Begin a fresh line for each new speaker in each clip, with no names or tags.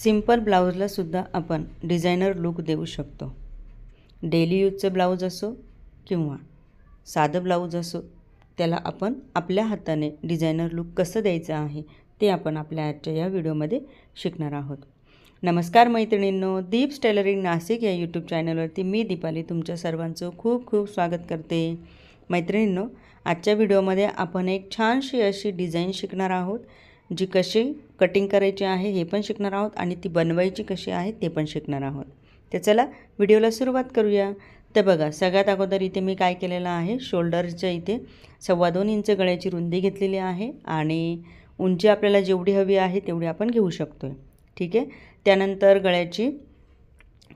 Simple ब्लाऊजला सुद्धा आपण designer look देऊ शकतो। डेली यूजचं ब्लाऊज असो किंवा साधं ब्लाऊज असो, त्याला आपण आपल्या हाताने डिझायनर लुक कसं द्यायचं आहे ते आपण आपल्या आजच्या या व्हिडिओमध्ये शिकणार आहोत। नमस्कार मैत्रिणींनो, दीप्स टेलरिंग नाशिक या यूट्यूब चॅनलवरती मी दीपाली तुमच्या सर्वांचं खूप खूप स्वागत करते। मैत्रिणींनो, आजच्या व्हिडिओमध्ये आपण एक छानशी अशी डिझाईन शिकणार आहोत, जी कशी कटिंग करायची आहे हे पण शिकणार आहोत आणि ती बनवायची कशी आहे ते पण शिकणार आहोत। तर चला व्हिडिओला सुरुवात करूया। तर बघा, सगळ्यात अगोदर इथे मी काय केलेलं आहे, शोल्डरच्या इथे 2.25 इंच गळ्याची रुंदी घेतलेली आहे आणि उंची आपल्याला जेवढी हवी आहे तेवढी आपण घेऊ शकतो, ठीक आहे। त्यानंतर गळ्याची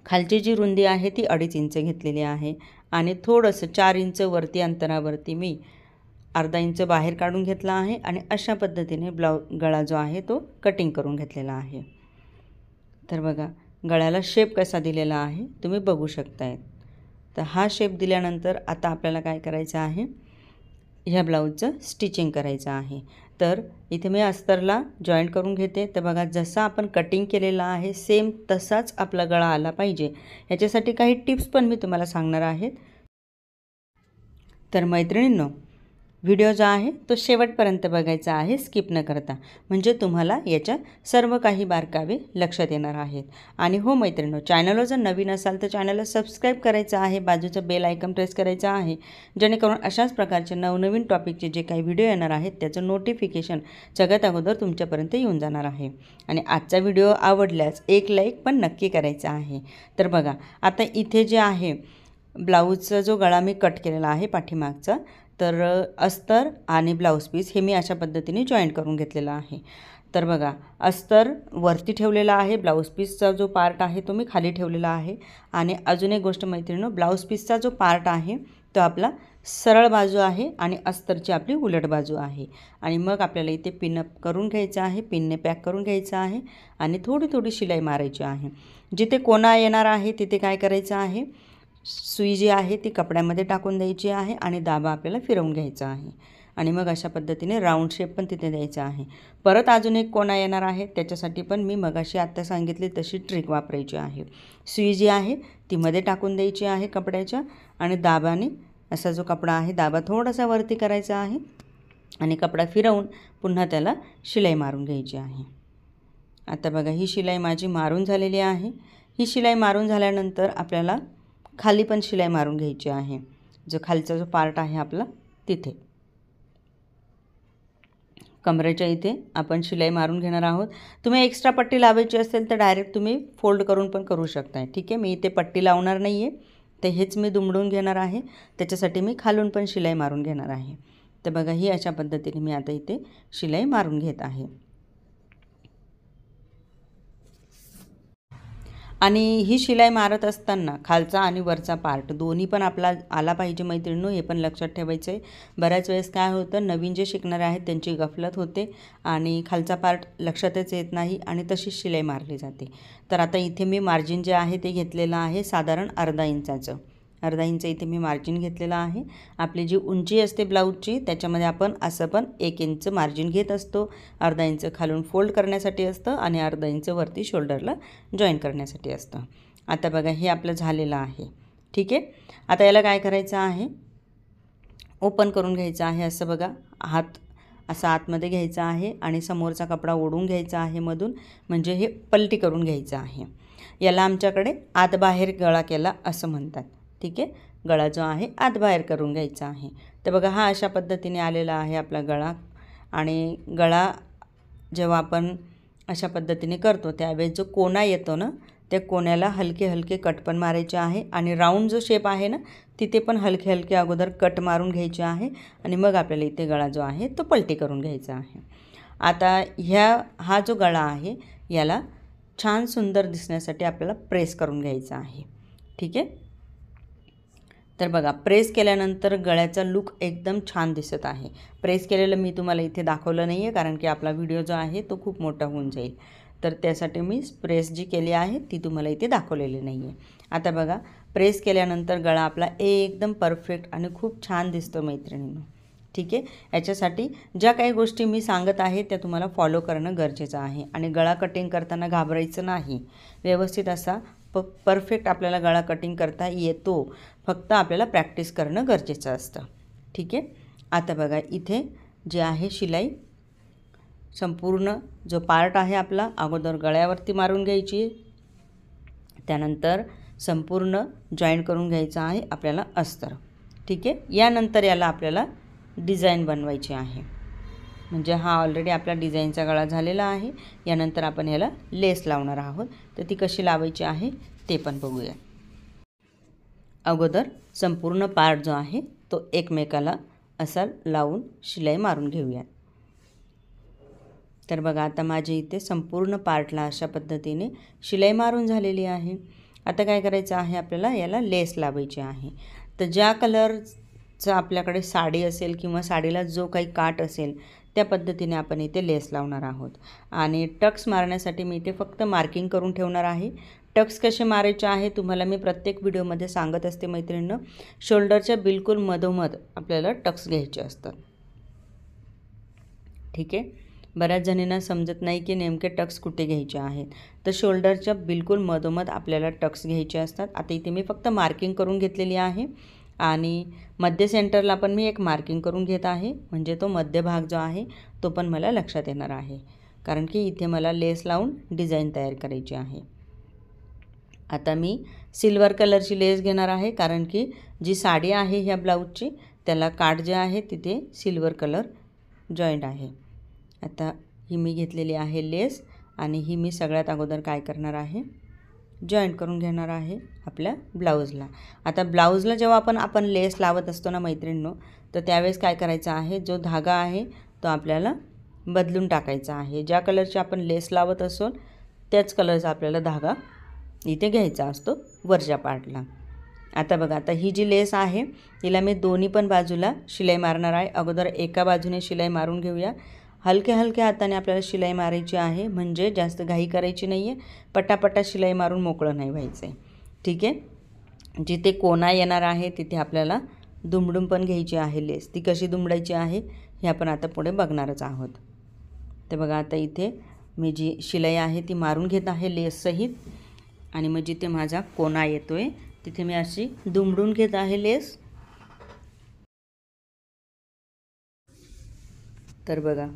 खालची जी रुंदी आहे ती 2.5 इंच घेतलेली आहे आणि थोडंसं 4 इंच वरती अंतरावरती मी अर्धा इंच बाहेर काढून घेतला आहे आणि अशा पद्धतीने गळा जो आहे तो कटिंग करून घेतलेला आहे। तर बघा, गळ्याला शेप कसा दिलेला आहे तुम्ही बघू शकताय। तर हा शेप दिल्यानंतर आता आपल्याला काय करायचं आहे, ह्या ब्लाऊजचं स्टिचिंग करायचं आहे। तर इथे मी अस्तरला जॉईंट करून घेते। तर बघा, जसा आपण कटिंग केलेला आहे सेम तसाच आपला गळा आला पाहिजे। याच्यासाठी काही टिप्स पण मी तुम्हाला सांगणार आहे। तर मैत्रिणींनो, व्हिडिओ जो आहे तो शेवटपर्यंत बघायचा आहे, स्किप न करता, म्हणजे तुम्हाला याच्या सर्व काही बारकावे लक्षात येणार आहेत। आणि हो मैत्रिणींनो, चॅनलवर जर नवीन असाल तर चॅनलला सबस्क्राईब करायचं आहे, बाजूचं बेल आयकॉन प्रेस करायचं आहे, जेणेकरून अशाच प्रकारचे नवनवीन टॉपिकचे जे काही व्हिडिओ येणार आहेत त्याचं नोटिफिकेशन सगळ्यात अगोदर तुमच्यापर्यंत येऊन जाणार आहे। आणि आजचा व्हिडिओ आवडल्यास एक लाईक पण नक्की करायचा आहे। तर बघा, आता इथे जे आहे ब्लाऊजचा जो गळा मी कट केलेला आहे पाठीमागचा, तर अस्तर आणि ब्लाऊज पीस हे मी अशा पद्धतीने जॉईंट करून घेतलेला आहे। तर बघा, अस्तर वरती ठेवलेला आहे, ब्लाऊज पीसचा जो पार्ट आहे तो मी खाली ठेवलेला आहे। आणि अजून एक गोष्ट मैत्रिणींनो, ब्लाऊज पीसचा जो पार्ट आहे तो आपला सरळ बाजू आहे आणि अस्तरची आपली उलट बाजू आहे। आणि मग आपल्याला इथे पिनअप करून घ्यायचं आहे, पिनने पॅक करून घ्यायचं आहे आणि थोडी थोडी शिलाई मारायची आहे। जिथे कोना येणार आहे तिथे काय करायचं आहे, सुई जी आहे ती कपड्यामध्ये टाकून द्यायची आहे आणि दाबा आपल्याला फिरवून घ्यायचा आहे आणि मग अशा पद्धतीने राऊंड शेप पण तिथे द्यायचा आहे। परत अजून एक कोना येणार आहे, त्याच्यासाठी पण मी मगाशी आत्ता सांगितली तशी ट्रिक वापरायची आहे। सुई जी आहे ती मध्ये टाकून द्यायची आहे कपड्याच्या आणि दाबाने असा जो कपडा आहे दाबा थोडासा वरती करायचा आहे आणि कपडा फिरवून पुन्हा त्याला शिलाई मारून घ्यायची आहे। आता बघा, ही शिलाई माझी मारून झालेली आहे। ही शिलाई मारून झाल्यानंतर आपल्याला खाली पण शिलाई मारून घ्यायची आहे, जो खालचा जो पार्ट आहे आपला तिथे कमरेच्या इथे आपण शिलाई मारून घेणार आहोत। तुम्ही एक्स्ट्रा पट्टी लावायची असेल तर डायरेक्ट तुम्ही फोल्ड करून पण करू शकताय, ठीक आहे। मी इथे पट्टी लावणार नाही आहे, तर हेच मी दुमडून घेणार आहे, त्याच्यासाठी मी खालून पण शिलाई मारून घेणार आहे। तर बघा, ही अशा पद्धतीने मी आता इथे शिलाई मारून घेत आहे। आणि ही शिलाई मारत असताना खालचा आणि वरचा पार्ट दोन्ही पण आपला आला पाहिजे मैत्रिणींनो, हे पण लक्षात ठेवायचं आहे। बऱ्याच वेळेस काय होतं, नवीन जे शिकणारे आहेत त्यांची गफलत होते आणि खालचा पार्ट लक्षातच येत नाही आणि तशीच शिलाई मारली जाते। तर आता इथे मी मार्जिन जे आहे ते घेतलेलं आहे साधारण अर्धा इंचाचं। अर्धा इंच इथे मी मार्जिन घेतलेलं आहे। आपली जी उंची असते ब्लाऊजची त्याच्यामध्ये आपण असं पण 1 इंच मार्जिन घेत असतो। अर्धा इंच खालून फोल्ड करण्यासाठी असतं आणि अर्धा इंच वरती शोल्डरला जॉईन करण्यासाठी असतं। आता बघा, हे आपलं झालेलं आहे, ठीक आहे। आता याला काय करायचं आहे, ओपन करून घ्यायचं आहे। असं बघा, हात असा आतमध्ये घ्यायचा आहे आणि समोरचा कपडा ओढून घ्यायचा आहे मधून, म्हणजे हे पलटी करून घ्यायचं आहे। याला आमच्याकडे आत बाहेर गळा केला असं म्हणतात, ठीक आहे। गळा जो आहे आत बाहेर करून घ्यायचा आहे। तर बघा, हा अशा पद्धतीने आलेला आहे आपला गळा। आणि गळा जेव्हा आपण अशा पद्धतीने करतो त्यावेळेस जो कोना येतो ना, त्या कोण्याला हलके हलके कट पण मारायचे आहे आणि राऊंड जो शेप आहे ना तिथे पण हलके हलके अगोदर कट मारून घ्यायचे आहे आणि मग आपल्याला इथे गळा जो आहे तो पलटी करून घ्यायचा आहे। आता हा जो गळा आहे याला छान सुंदर दिसण्यासाठी आपल्याला प्रेस करून घ्यायचा आहे, ठीक आहे। तर बघा, प्रेस केल्यानंतर गळ्याचा लुक एकदम छान दिसत आहे। प्रेस केलेलं मी तुम्हाला इथे दाखवलं नाही आहे, कारण की आपला व्हिडिओ जो आहे तो खूप मोठा होऊन जाईल, तर त्यासाठी मी प्रेस जी केली आहे ती तुम्हाला इथे दाखवलेली नाही आहे। आता बघा, प्रेस केल्यानंतर गळा आपला एकदम परफेक्ट आणि खूप छान दिसतो मैत्रिणींनो, ठीक आहे. याच्यासाठी ज्या काही गोष्टी मी सांगत आहे त्या तुम्हाला फॉलो करणं गरजेचं आहे आणि गळा कटिंग करताना घाबरायचं नाही. व्यवस्थित असा परफेक्ट आपल्याला गळा कटिंग करता येतो, फक्त आपल्याला प्रॅक्टिस करणं गरजेचं असतं. ठीक आहे. आता बघा इथे जे आहे शिलाई संपूर्ण जो पार्ट आहे आपला अगोदर गळ्यावरती मारून घ्यायची आहे, त्यानंतर संपूर्ण जॉईंट करून घ्यायचं आहे आपल्याला अस्तर. ठीक आहे. यानंतर याला आपल्याला डिझाईन बनवायची आहे. म्हणजे हा ऑलरेडी आपला डिझाईनचा गळा झालेला आहे. यानंतर आपण याला लेस लावणार आहोत, तर ती कशी लावायची आहे ते पण बघूया. अगोदर संपूर्ण पार्ट जो आहे तो एकमेकाला असा लावून शिलाई मारून घेऊया. तर बघा आता माझे इथे संपूर्ण पार्टला अशा पद्धतीने शिलाई मारून झालेली आहे. आता काय करायचं आहे आपल्याला याला लेस लावायची आहे. तर ज्या कलरचं आपल्याकडे साडी असेल किंवा साडीला जो काही काट असेल त्या पद्धतीने आपण इथे लेस लावणार आहोत. आणि टक्स मारण्यासाठी मी इथे फक्त मार्किंग करून ठेवणार आहे. टक्स कसे मारायचे आहे तुम्हाला मी प्रत्येक व्हिडिओमध्ये सांगत असते मैत्रिणींनो. शोल्डरच्या बिलकुल मधोमध आपल्याला टक्स घ्यायचे असतात. ठीक आहे. बऱ्याच जणींना समजत नाही की नेमके टक्स कुठे घ्यायचे आहेत, तर शोल्डरच्या बिलकुल मधोमध आपल्याला टक्स घ्यायचे असतात. आता इथे मी फक्त मार्किंग करून घेतलेली आहे आणि मध्य सेंटरला पण मी एक मार्किंग करून घेत आहे, म्हणजे तो मध्यभाग जो आहे तो पण मला लक्षात येणार आहे, कारण की इथे मला लेस लावून डिझाईन तयार करायची आहे. आता मी सिल्वर कलरची लेस घेणार आहे, कारण की जी साडी आहे ह्या ब्लाऊजची त्याला काठ जे आहे तिथे सिल्वर कलर जॉईंट आहे. आता ही मी घेतलेली आहे लेस आणि ही मी सगळ्यात अगोदर काय करणार आहे जॉईंट करून घेणार आहे आपल्या ब्लाऊजला. आता ब्लाऊजला जेव्हा आपण लेस लावत असतो ना मैत्रिणींनो, तर त्यावेळेस काय करायचं आहे, जो धागा आहे तो आपल्याला बदलून टाकायचा आहे. ज्या कलरची आपण लेस लावत असो त्याच कलरचा आपल्याला धागा इथे घ्यायचा असतो वरच्या पार्टला. आता बघा आता ही जी लेस आहे तिला मी दोन्ही पण बाजूला शिलाई मारणार आहे. अगोदर एका बाजूने शिलाई मारून घेऊया. हलक्या हलक्या हाताने आपल्याला शिलाई मारायची आहे, म्हणजे जास्त घाई करायची नाही आहे. पटापटा शिलाई मारून मोकळं नाही व्हायचं आहे. ठीक आहे. जिथे कोना येणार आहे तिथे आपल्याला दुमडून पण घ्यायची आहे लेस. ती कशी दुमडायची आहे हे आपण आता पुढे बघणारच आहोत. तर बघा आता इथे मी जी शिलाई आहे ती मारून घेत आहे लेससहित आणि मग जिथे माझा कोना येतो आहे तिथे मी अशी दुमडून घेत आहे लेस. तर बघा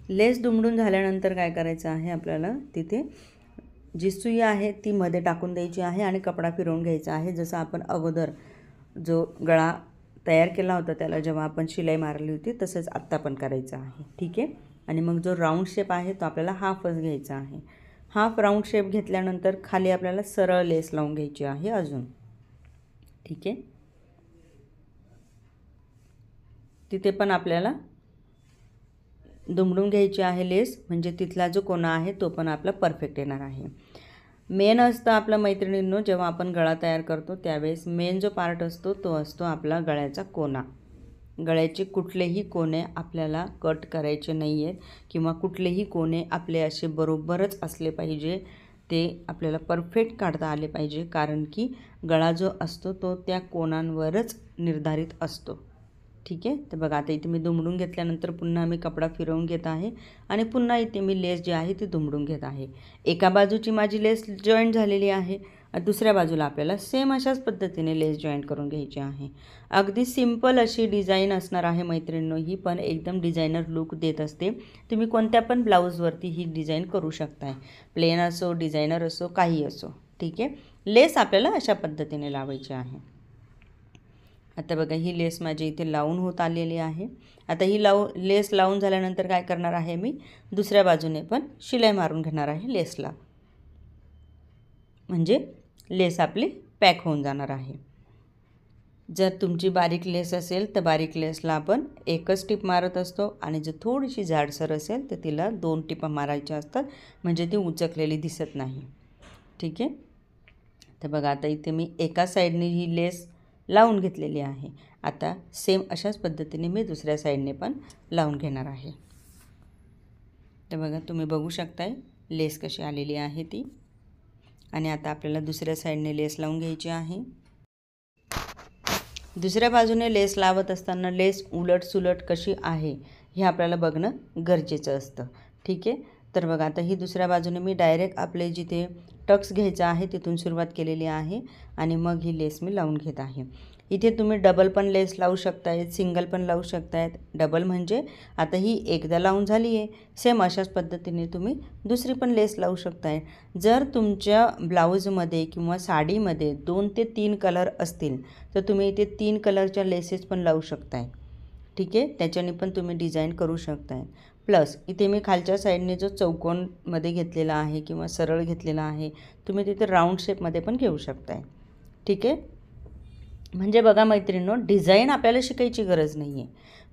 लेस दुमडून झाल्यानंतर काय करायचं आहे आपल्याला, तिथे जी सुई आहे ती मध्ये टाकून द्यायची आहे आणि कपडा फिरवून घ्यायचा आहे. जसं आपण अगोदर जो गळा तयार केला होता त्याला जेव्हा आपण शिलाई मारली होती तसंच आत्ता पण करायचं आहे. ठीक आहे. आणि मग जो राऊंड शेप आहे तो आपल्याला हाफच घ्यायचा आहे. हाफ राऊंड शेप घेतल्यानंतर खाली आपल्याला सरळ लेस लावून घ्यायची आहे अजून. ठीक आहे. तिथे पण आपल्याला दुमडून घ्यायची आहे लेस, म्हणजे तिथला जो कोना आहे तो पण आपला परफेक्ट येणार आहे. मेन असतं आपलं मैत्रिणींनो, जेव्हा आपण गळा तयार करतो त्यावेळेस मेन जो पार्ट असतो तो असतो आपला गळ्याचा कोना. गळ्याचे कुठलेही कोने आपल्याला कट करायचे नाही आहेत किंवा कुठलेही कोने आपले असे बरोबरच असले पाहिजे, ते आपल्याला परफेक्ट काढता आले पाहिजे, कारण की गळा जो असतो तो त्या कोनांवरच निर्धारित असतो. ठीक आहे. तर बघा आता इथे मी दुमडून घेतल्यानंतर पुन्हा मी कपडा फिरवून घेत आहे आणि पुन्हा इथे मी लेस जी आहे ती दुमडून घेत आहे. एका बाजूची माझी लेस जॉईंट झालेली आहे, दुसऱ्या बाजूला आपल्याला सेम अशाच पद्धतीने लेस जॉईंट करून घ्यायची आहे. अगदी सिंपल अशी डिझाईन असणार आहे मैत्रिणींनो. ही पण एकदम डिझायनर लुक देत असते. तुम्ही कोणत्या पण ब्लाऊजवरती ही डिझाईन करू शकताय, प्लेन असो डिझायनर असो काही असो. ठीक आहे. लेस आपल्याला अशा पद्धतीने लावायची आहे. आता बघा ही लेस माझी इथे लावून होत आलेली आहे. आता ही लेस लावून झाल्यानंतर काय करणार आहे, मी दुसऱ्या बाजूने पण शिलाई मारून घेणार आहे लेसला, म्हणजे लेस आपली पॅक होऊन जाणार आहे. जर तुमची बारीक लेस असेल तर बारीक लेसला आपण एकच टिप मारत असतो आणि जर थोडीशी जाडसर असेल तर तिला 2 टिपा मारायच्या असतात, म्हणजे ती उचकलेली दिसत नाही. ठीक आहे. तर बघा आता इथे मी एका साईडने ही लेस लावून घेतलेली आहे. आता सेम अशाच पद्धतीने मी दुसऱ्या साईडने पण लावून घेणार आहे. तर बघा तुम्ही बघू शकताय लेस कशी आलेली आहे ती. आणि आता आपल्याला दुसऱ्या साईडने लेस लावून घ्यायची आहे. दुसऱ्या बाजूने लेस लावत असताना लेस उलटसुलट कशी आहे हे आपल्याला बघणं गरजेचं असतं. ठीक आहे. तर बघा आता ही दुसऱ्या बाजूने मी डायरेक्ट आपले जिथे टक्स घ्यायचं आहे तिथून सुरुवात केलेली आहे आणि मग ही लेस मी लावून घेत आहे. इथे तुम्ही डबल पण लेस लावू शकतायत, सिंगल पण लावू शकतायत. डबल म्हणजे आता ही एकदा लावून झाली आहे, सेम अशाच पद्धतीने तुम्ही दुसरी पण लेस लावू शकताय. जर तुमच्या ब्लाऊजमध्ये किंवा साडीमध्ये 2 ते 3 कलर असतील तर तुम्ही इथे 3 कलरच्या लेसेस पण लावू शकताय. ठीक आहे. त्याच्याने पण तुम्ही डिझाईन करू शकताय. प्लस इथे मी खालच्या साईडने जो चौकोनमध्ये घेतलेला आहे किंवा सरळ घेतलेला आहे, तुम्ही तिथे राऊंड शेपमध्ये पण घेऊ शकताय. ठीक आहे. म्हणजे बघा मैत्रिणींनो, डिझाईन आपल्याला शिकायची गरज नाही आहे.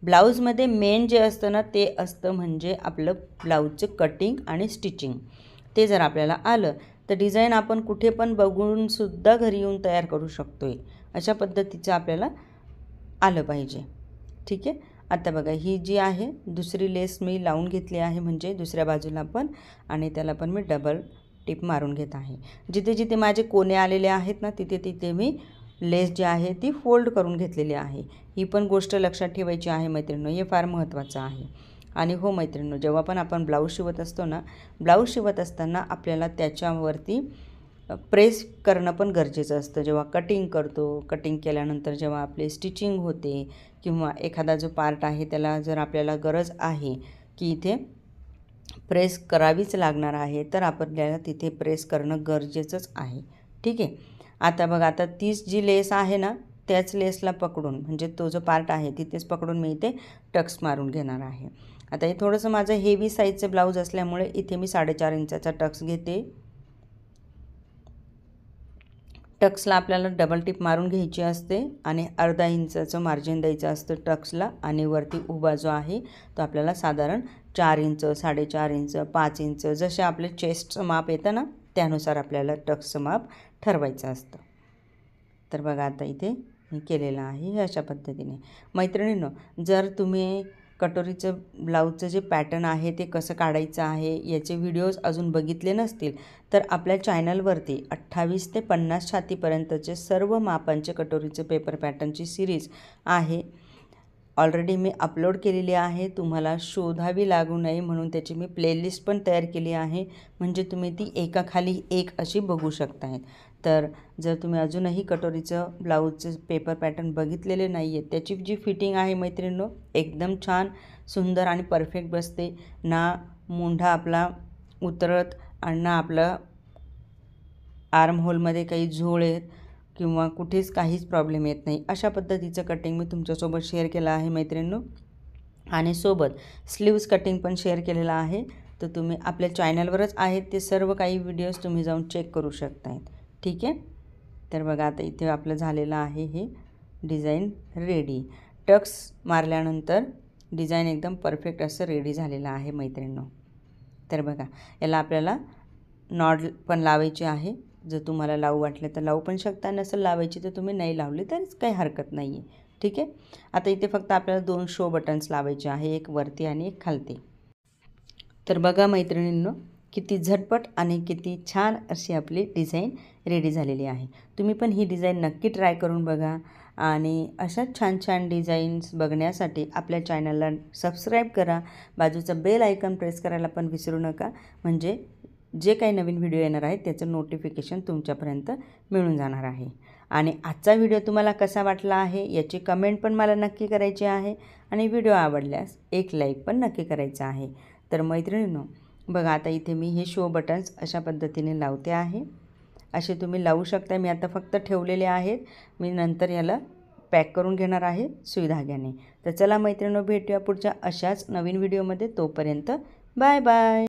ब्लाऊजमध्ये मेन जे असतं ना ते असतं म्हणजे आपलं ब्लाऊजचं कटिंग आणि स्टिचिंग. ते जर आपल्याला आलं तर डिझाईन आपण कुठे पण बघूनसुद्धा घरी येऊन तयार करू शकतो आहे. अशा पद्धतीचं आपल्याला आलं पाहिजे. ठीक आहे. आता बघा ही जी आहे दुसरी लेस मी लावून घेतली आहे, म्हणजे दुसऱ्या बाजूला पण, आणि त्याला पण मी डबल टिप मारून घेत आहे. जिथे जिथे माझे कोने आलेले आहेत ना तिथे तिथे मी लेस जी आहे ती फोल्ड करून घेतलेली आहे. ही पण गोष्ट लक्षात ठेवायची आहे मैत्रिणींनो, हे फार महत्त्वाचं आहे. आणि हो मैत्रिणींनो, जेव्हा पण आपण ब्लाऊज शिवत असतो ना, ब्लाऊज शिवत असताना आपल्याला त्याच्यावरती प्रेस करणं पण गरजेचं असतं. जेव्हा कटिंग करतो, कटिंग केल्यानंतर जेव्हा आपली स्टिचिंग होते किंवा एखादा जो पार्ट आहे त्याला जर आपल्याला गरज आहे की इथे प्रेस करावीच लागणार आहे, तर आपल्याला तिथे प्रेस करणं गरजेचंच आहे. ठीक आहे. आता बघा, आता तीच जी लेस आहे ना त्याच लेसला पकडून, म्हणजे तो जो पार्ट आहे तिथेच पकडून मी इथे टक्स मारून घेणार आहे. आता हे थोडंसं माझं हेवी साईजचं ब्लाऊज असल्यामुळे इथे मी 4.5 इंचाचा टक्स घेते. टक्सला आपल्याला डबल टिप मारून घ्यायची असते आणि अर्धा इंचाचं मार्जिन द्यायचं असतं टक्सला, आणि वरती उभा जो आहे तो आपल्याला साधारण 4 इंच, 4.5 इंच, 5 इंच जसे आपले चेस्टचं माप येतं ना त्यानुसार आपल्याला टक्सचं माप ठरवायचं असतं. तर बघा आता इथे मी केलेलं आहे हे अशा पद्धतीने. मैत्रिणींनो, जर तुम्ही कटोरीचं ब्लाऊजचं जे पॅटर्न आहे ते कसं काढायचं आहे याचे व्हिडिओज अजून बघितले नसतील तर आपल्या चॅनलवरती 28 ते 50 छातीपर्यंतचे सर्व मापांचे कटोरीचं पेपर पॅटर्नची सिरीज आहे. ऑलरेडी मी अपलोड केलेली आहे. तुम्हाला शोधावी लागू नये म्हणून त्याची मी प्लेलिस्ट पण तयार केली आहे, म्हणजे तुम्ही ती एकाखाली एक अशी बघू शकताय. तर जर तुम्ही अजूनही कटोरीचं ब्लाऊजचं पेपर पॅटर्न बघितलेले नाही आहेत, त्याची जी फिटिंग आहे मैत्रिणींनो एकदम छान, सुंदर आणि परफेक्ट बसते. ना मुंढा आपला उतरत आणि ना आपलं आर्म होलमध्ये काही झोळ आहेत किंवा कुठेच काहीच प्रॉब्लेम येत नाही. अशा पद्धतीचं कटिंग मी तुमच्यासोबत शेअर केलं आहे मैत्रिणींनो, आणि सोबत स्लीव्ज कटिंग पण शेअर केलेलं आहे. तर तुम्ही आपल्या चॅनलवरच आहेत ते सर्व काही व्हिडिओज तुम्ही जाऊन चेक करू शकतायत. ठीक आहे. तर बघा आता इथे आपलं झालेलं आहे हे डिझाईन रेडी. टक्स मारल्यानंतर डिझाईन एकदम परफेक्ट असं रेडी झालेलं आहे मैत्रिणींनो. तर बघा, याला आपल्याला नॉड पण लावायची आहे. जर तुम्हाला लावू वाटलं तर लावू पण शकता, नसेल लावायची तर तुम्ही नाही लावली तरीच काही हरकत नाही आहे. ठीक आहे. आता इथे फक्त आपल्याला 2 शो बटन्स लावायचे आहे, एक वरती आणि एक खालती. तर बघा मैत्रिणींनो, किती झटपट आणि किती छान अशी आपली डिझाईन रेडी झालेली आहे. तुम्ही पण ही डिझाईन नक्की ट्राय करून बघा, आणि अशाच छान छान डिझाईन्स बघण्यासाठी आपल्या चॅनलला सबस्क्राईब करा. बाजूचा बेल आयकॉन प्रेस करायला पण विसरू नका, म्हणजे जे काही नवीन व्हिडिओ येणार आहे त्याचं नोटिफिकेशन तुमच्यापर्यंत मिळून जाणार आहे. आणि आजचा व्हिडिओ तुम्हाला कसा वाटला आहे याची कमेंट पण मला नक्की करायची आहे, आणि व्हिडिओ आवडल्यास एक लाईक पण नक्की करायचं आहे. तर मैत्रिणींनो, बघा आता इथे मी हे शो बटन्स अशा पद्धतीने लावते आहे. असे तुम्ही लावू शकता. मी आता फक्त ठेवलेले आहेत. मी नंतर याला पॅक करून घेणार आहे सुई धाग्याने. तर चला मैत्रिणींनो, भेटूया पुढच्या अशाच नवीन व्हिडिओमध्ये. तोपर्यंत बाय बाय.